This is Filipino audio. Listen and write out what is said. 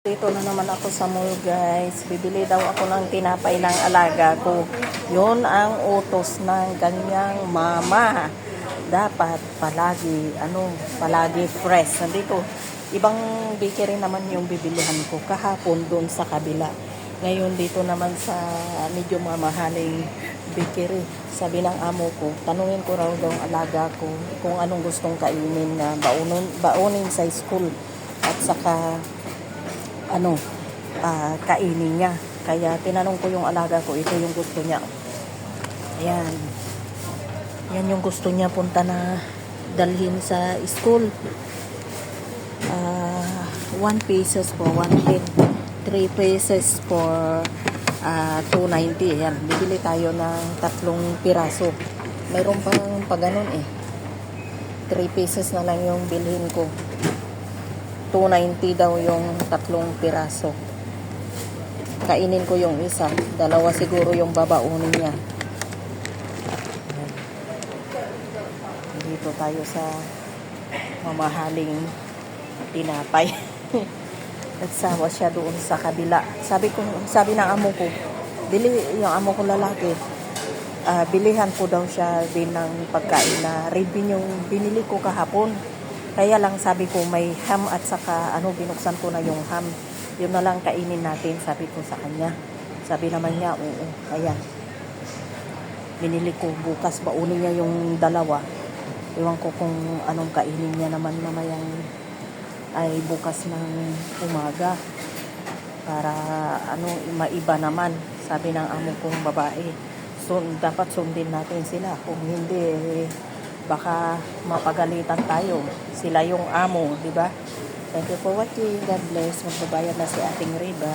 Dito na naman ako sa mall, guys. Bibili daw ako ng tinapay ng alaga ko. Yun ang utos ng ganyang mama. Dapat palagi fresh. Nandito, ibang bakery naman yung bibilihan ko kahapon doon sa kabila. Ngayon dito naman sa medyo mamahaling bakery. Sabi ng amo ko, tanungin ko raw daw ang alaga ko kung anong gustong kainin na baunin sa school. At saka kainin niya. Kaya tinanong ko yung alaga ko, ito yung gusto niya. Ayan. Yan yung gusto niya punta na dalhin sa school. 1 pesos for 110. 3 pesos for 290. Ayan. Bibili tayo ng 3 piraso. Mayroon pang ganun eh. 3 pesos na lang yung bilhin ko. 290 daw yung 3 piraso. Kainin ko yung isa. 2 siguro yung babaunin niya. Dito tayo sa mamahaling tinapay. Nagsawa siya doon sa kabila. Sabi ng amo ko, yung amo ko lalaki, bilihan ko daw siya din ng pagkain na ribin yung binili ko kahapon. Kaya lang sabi ko may ham at saka binuksan ko na yung ham. Yun na lang kainin natin, sabi ko sa kanya. Sabi naman niya, oo. Ayan. Binili ko bukas, baunin niya yung 2. Iwan ko kung anong kainin niya naman mamayang ay bukas ng umaga. Para maiba naman, sabi ng amo kong babae. So, dapat sundin natin sila. Kung hindi, baka mapagalitan tayo. Sila yung amo, di ba? Thank you for watching. God bless. Magbabayad na si ating Riba.